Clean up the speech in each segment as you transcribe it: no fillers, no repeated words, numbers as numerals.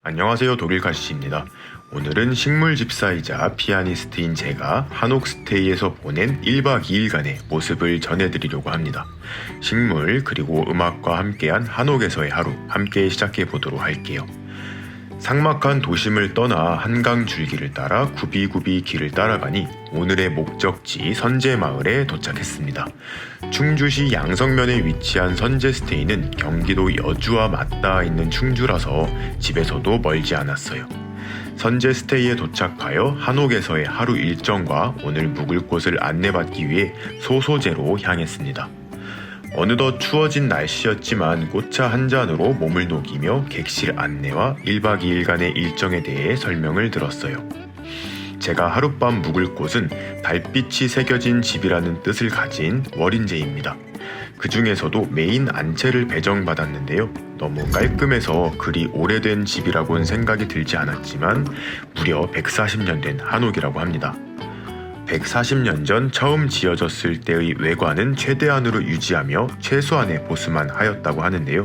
안녕하세요, 독일가시입니다. 오늘은 식물 집사이자 피아니스트인 제가 한옥스테이에서 보낸 1박 2일간의 모습을 전해드리려고 합니다. 식물 그리고 음악과 함께한 한옥에서의 하루 함께 시작해 보도록 할게요. 삭막한 도심을 떠나 한강 줄기를 따라 굽이굽이 길을 따라가니 오늘의 목적지 선제마을에 도착했습니다. 충주시 양성면에 위치한 선제스테이는 경기도 여주와 맞닿아 있는 충주라서 집에서도 멀지 않았어요. 선제스테이에 도착하여 한옥에서의 하루 일정과 오늘 묵을 곳을 안내받기 위해 소소제로 향했습니다. 어느덧 추워진 날씨였지만 꽃차 한 잔으로 몸을 녹이며 객실 안내와 1박 2일간의 일정에 대해 설명을 들었어요. 제가 하룻밤 묵을 곳은 달빛이 새겨진 집이라는 뜻을 가진 월인제입니다. 그 중에서도 메인 안채를 배정받았는데요. 너무 깔끔해서 그리 오래된 집이라고는 생각이 들지 않았지만 무려 140년 된 한옥이라고 합니다. 140년 전 처음 지어졌을 때의 외관은 최대한으로 유지하며 최소한의 보수만 하였다고 하는데요.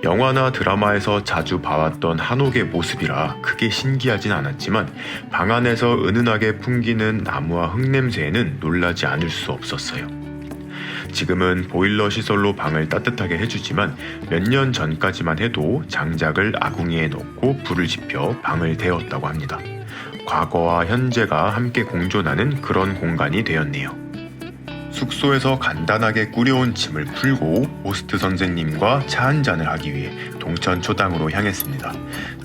영화나 드라마에서 자주 봐왔던 한옥의 모습이라 크게 신기하진 않았지만 방 안에서 은은하게 풍기는 나무와 흙냄새에는 놀라지 않을 수 없었어요. 지금은 보일러 시설로 방을 따뜻하게 해주지만 몇 년 전까지만 해도 장작을 아궁이에 넣고 불을 지펴 방을 데웠다고 합니다. 과거와 현재가 함께 공존하는 그런 공간이 되었네요. 숙소에서 간단하게 꾸려온 짐을 풀고 호스트 선생님과 차 한잔을 하기 위해 동천초당으로 향했습니다.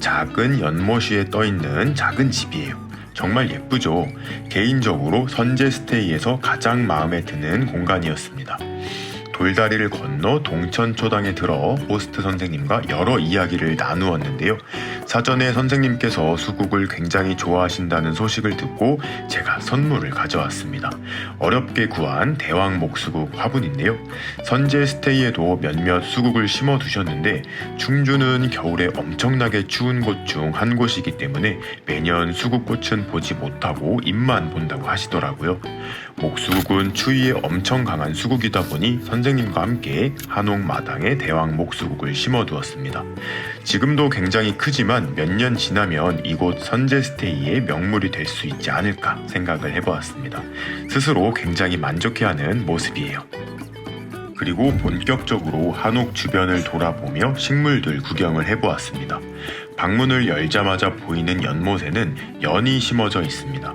작은 연못위에 떠있는 작은 집이에요. 정말 예쁘죠? 개인적으로 선제스테이에서 가장 마음에 드는 공간이었습니다. 돌다리를 건너 동천초당에 들어 호스트 선생님과 여러 이야기를 나누었는데요. 사전에 선생님께서 수국을 굉장히 좋아하신다는 소식을 듣고 제가 선물을 가져왔습니다. 어렵게 구한 대왕 목수국 화분인데요. 선제스테이에도 몇몇 수국을 심어 두셨는데 충주는 겨울에 엄청나게 추운 곳 중 한 곳이기 때문에 매년 수국꽃은 보지 못하고 잎만 본다고 하시더라고요. 목수국은 추위에 엄청 강한 수국이다 보니 선생님과 함께 한옥 마당에 대왕 목수국을 심어두었습니다. 지금도 굉장히 크지만 몇 년 지나면 이곳 선제스테이의 명물이 될 수 있지 않을까 생각을 해보았습니다. 스스로 굉장히 만족해하는 모습이에요. 그리고 본격적으로 한옥 주변을 돌아보며 식물들 구경을 해보았습니다. 방문을 열자마자 보이는 연못에는 연이 심어져 있습니다.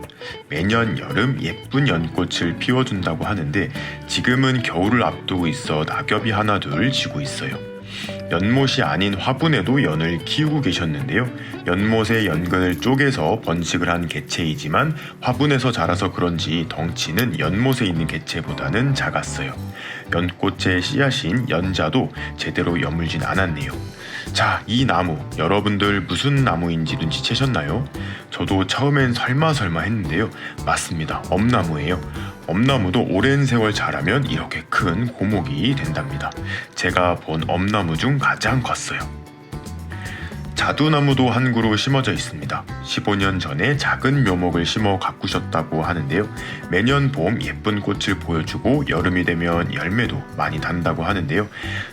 매년 여름 예쁜 연꽃을 피워준다고 하는데 지금은 겨울을 앞두고 있어 낙엽이 하나둘 지고 있어요. 연못이 아닌 화분에도 연을 키우고 계셨는데요. 연못의 연근을 쪼개서 번식을 한 개체이지만 화분에서 자라서 그런지 덩치는 연못에 있는 개체보다는 작았어요. 연꽃의 씨앗인 연자도 제대로 여물진 않았네요. 자, 이 나무 여러분들 무슨 나무인지 눈치채셨나요? 저도 처음엔 설마 했는데요. 맞습니다. 엄나무예요. 엄나무도 오랜 세월 자라면 이렇게 큰 고목이 된답니다. 제가 본 엄나무 중 가장 컸어요. 자두나무도 한 그루 심어져 있습니다. 15년 전에 작은 묘목을 심어 가꾸셨다고 하는데요. 매년 봄 예쁜 꽃을 보여주고 여름이 되면 열매도 많이 단다고 하는데요.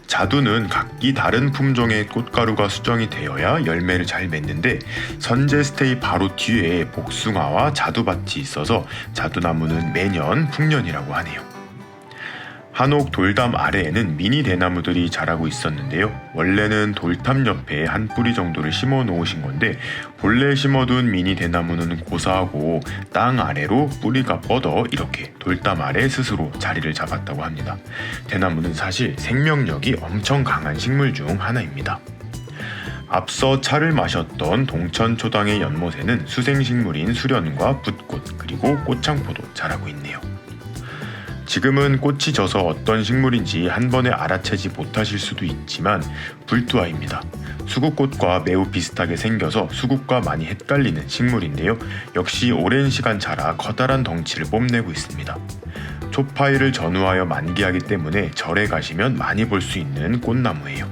자두는 각기 다른 품종의 꽃가루가 수정이 되어야 열매를 잘 맺는데 선제스테이 바로 뒤에 복숭아와 자두밭이 있어서 자두나무는 매년 풍년이라고 하네요. 한옥 돌담 아래에는 미니 대나무들이 자라고 있었는데요. 원래는 돌탑 옆에 한 뿌리 정도를 심어 놓으신 건데 본래 심어둔 미니 대나무는 고사하고 땅 아래로 뿌리가 뻗어 이렇게 돌담 아래 스스로 자리를 잡았다고 합니다. 대나무는 사실 생명력이 엄청 강한 식물 중 하나입니다. 앞서 차를 마셨던 동천초당의 연못에는 수생식물인 수련과 붓꽃 그리고 꽃창포도 자라고 있네요. 지금은 꽃이 져서 어떤 식물인지 한 번에 알아채지 못하실 수도 있지만 불두아입니다. 수국꽃과 매우 비슷하게 생겨서 수국과 많이 헷갈리는 식물인데요. 역시 오랜 시간 자라 커다란 덩치를 뽐내고 있습니다. 초파일을 전후하여 만개하기 때문에 절에 가시면 많이 볼 수 있는 꽃나무예요.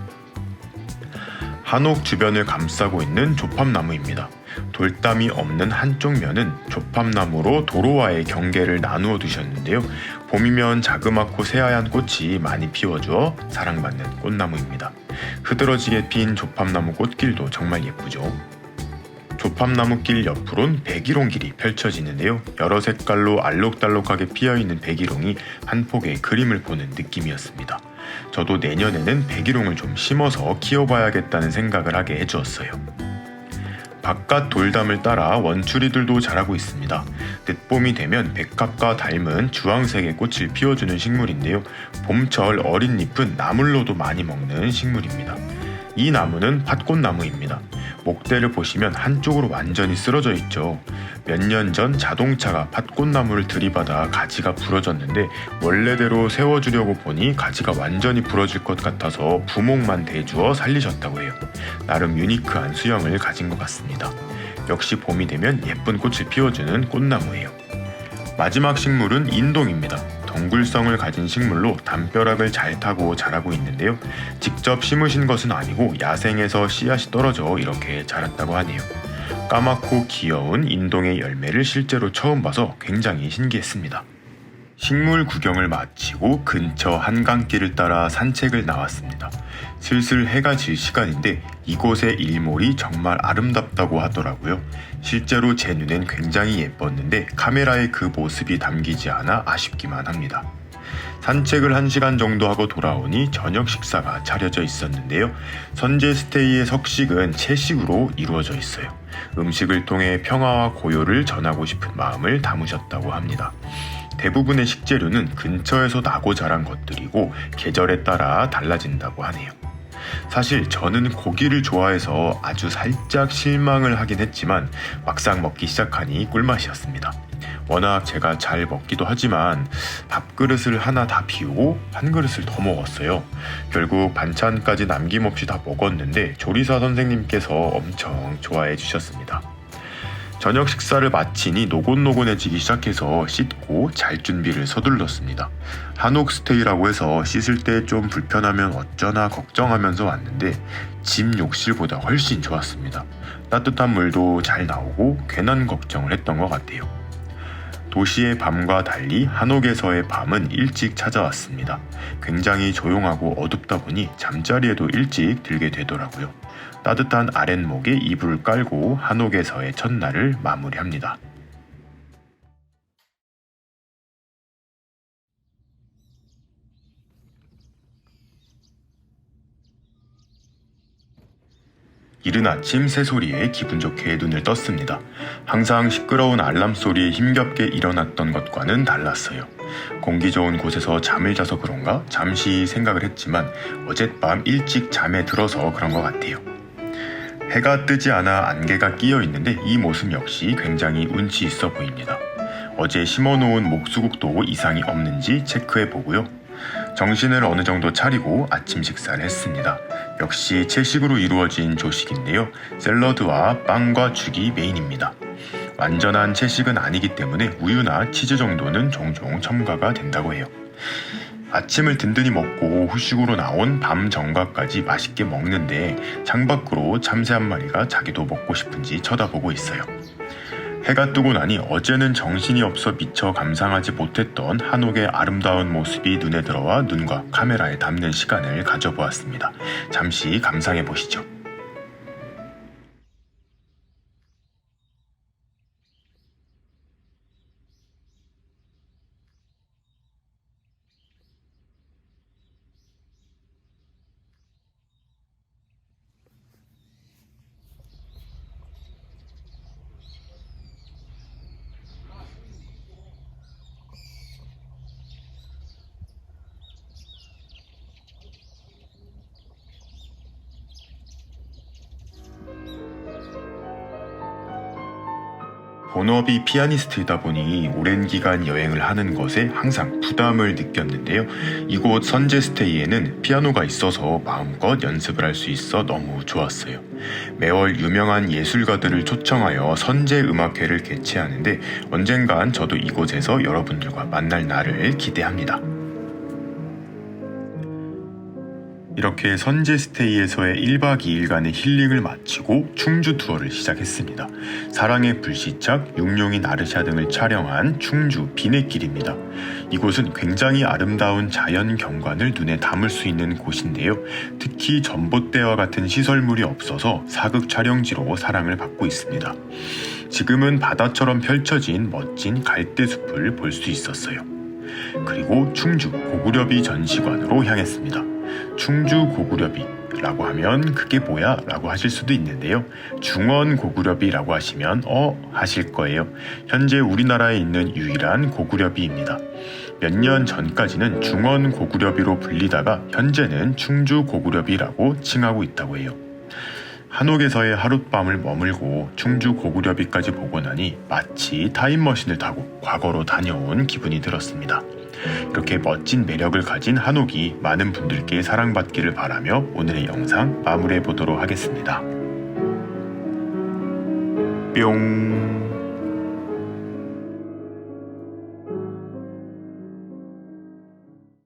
한옥 주변을 감싸고 있는 조팝나무입니다. 돌담이 없는 한쪽 면은 조팝나무로 도로와의 경계를 나누어 두셨는데요. 봄이면 자그맣고 새하얀 꽃이 많이 피워주어 사랑받는 꽃나무입니다. 흐드러지게 핀 조팝나무 꽃길도 정말 예쁘죠. 조팝나무길 옆으론 백일홍길이 펼쳐지는데요. 여러 색깔로 알록달록하게 피어있는 백일홍이 한 폭의 그림을 보는 느낌이었습니다. 저도 내년에는 백일홍을 좀 심어서 키워봐야겠다는 생각을 하게 해주었어요. 바깥 돌담을 따라 원추리들도 자라고 있습니다. 늦봄이 되면 백합과 닮은 주황색의 꽃을 피워주는 식물인데요. 봄철 어린 잎은 나물로도 많이 먹는 식물입니다. 이 나무는 팥꽃나무입니다. 목대를 보시면 한쪽으로 완전히 쓰러져 있죠. 몇 년 전 자동차가 팥꽃나무를 들이받아 가지가 부러졌는데 원래대로 세워주려고 보니 가지가 완전히 부러질 것 같아서 부목만 대주어 살리셨다고 해요. 나름 유니크한 수영을 가진 것 같습니다. 역시 봄이 되면 예쁜 꽃을 피워주는 꽃나무예요. 마지막 식물은 인동입니다. 덩굴성을 가진 식물로 담벼락을 잘 타고 자라고 있는데요. 직접 심으신 것은 아니고 야생에서 씨앗이 떨어져 이렇게 자랐다고 하네요. 까맣고 귀여운 인동의 열매를 실제로 처음 봐서 굉장히 신기했습니다. 식물 구경을 마치고 근처 한강길을 따라 산책을 나왔습니다. 슬슬 해가 질 시간인데 이곳의 일몰이 정말 아름답다고 하더라고요. 실제로 제 눈엔 굉장히 예뻤는데 카메라에 그 모습이 담기지 않아 아쉽기만 합니다. 산책을 1시간 정도 하고 돌아오니 저녁 식사가 차려져 있었는데요. 선제 스테이의 석식은 채식으로 이루어져 있어요. 음식을 통해 평화와 고요를 전하고 싶은 마음을 담으셨다고 합니다. 대부분의 식재료는 근처에서 나고 자란 것들이고 계절에 따라 달라진다고 하네요. 사실 저는 고기를 좋아해서 아주 살짝 실망을 하긴 했지만 막상 먹기 시작하니 꿀맛이었습니다. 워낙 제가 잘 먹기도 하지만 밥그릇을 하나 다 비우고 한 그릇을 더 먹었어요. 결국 반찬까지 남김없이 다 먹었는데 조리사 선생님께서 엄청 좋아해 주셨습니다. 저녁 식사를 마치니 노곤노곤해지기 시작해서 씻고 잘 준비를 서둘렀습니다. 한옥 스테이라고 해서 씻을 때 좀 불편하면 어쩌나 걱정하면서 왔는데 집 욕실보다 훨씬 좋았습니다. 따뜻한 물도 잘 나오고 괜한 걱정을 했던 것 같아요. 도시의 밤과 달리 한옥에서의 밤은 일찍 찾아왔습니다. 굉장히 조용하고 어둡다 보니 잠자리에도 일찍 들게 되더라고요. 따뜻한 아랫목에 이불을 깔고 한옥에서의 첫날을 마무리합니다. 이른 아침 새소리에 기분 좋게 눈을 떴습니다. 항상 시끄러운 알람 소리에 힘겹게 일어났던 것과는 달랐어요. 공기 좋은 곳에서 잠을 자서 그런가 잠시 생각을 했지만 어젯밤 일찍 잠에 들어서 그런 것 같아요. 해가 뜨지 않아 안개가 끼어 있는데 이 모습 역시 굉장히 운치 있어 보입니다. 어제 심어놓은 목수국도 이상이 없는지 체크해 보고요. 정신을 어느 정도 차리고 아침 식사를 했습니다. 역시 채식으로 이루어진 조식인데요. 샐러드와 빵과 죽이 메인입니다. 완전한 채식은 아니기 때문에 우유나 치즈 정도는 종종 첨가가 된다고 해요. 아침을 든든히 먹고 후식으로 나온 밤 정과까지 맛있게 먹는데 창밖으로 참새 한 마리가 자기도 먹고 싶은지 쳐다보고 있어요. 해가 뜨고 나니 어제는 정신이 없어 미처 감상하지 못했던 한옥의 아름다운 모습이 눈에 들어와 눈과 카메라에 담는 시간을 가져보았습니다. 잠시 감상해 보시죠. 본업이 피아니스트이다 보니 오랜 기간 여행을 하는 것에 항상 부담을 느꼈는데요. 이곳 선제 스테이에는 피아노가 있어서 마음껏 연습을 할 수 있어 너무 좋았어요. 매월 유명한 예술가들을 초청하여 선제 음악회를 개최하는데 언젠간 저도 이곳에서 여러분들과 만날 날을 기대합니다. 이렇게 선제 스테이에서의 1박 2일간의 힐링을 마치고 충주 투어를 시작했습니다. 사랑의 불시착, 육룡이 나르샤 등을 촬영한 충주 비내길입니다. 이곳은 굉장히 아름다운 자연 경관을 눈에 담을 수 있는 곳인데요. 특히 전봇대와 같은 시설물이 없어서 사극 촬영지로 사랑을 받고 있습니다. 지금은 바다처럼 펼쳐진 멋진 갈대숲을 볼 수 있었어요. 그리고 충주 고구려비 전시관으로 향했습니다. 충주 고구려비라고 하면 그게 뭐야? 라고 하실 수도 있는데요. 중원 고구려비라고 하시면 하실 거예요. 현재 우리나라에 있는 유일한 고구려비입니다. 몇 년 전까지는 중원 고구려비로 불리다가 현재는 충주 고구려비라고 칭하고 있다고 해요. 한옥에서의 하룻밤을 머물고 충주 고구려비까지 보고 나니 마치 타임머신을 타고 과거로 다녀온 기분이 들었습니다. 이렇게 멋진 매력을 가진 한옥이 많은 분들께 사랑받기를 바라며 오늘의 영상 마무리해 보도록 하겠습니다. 뿅.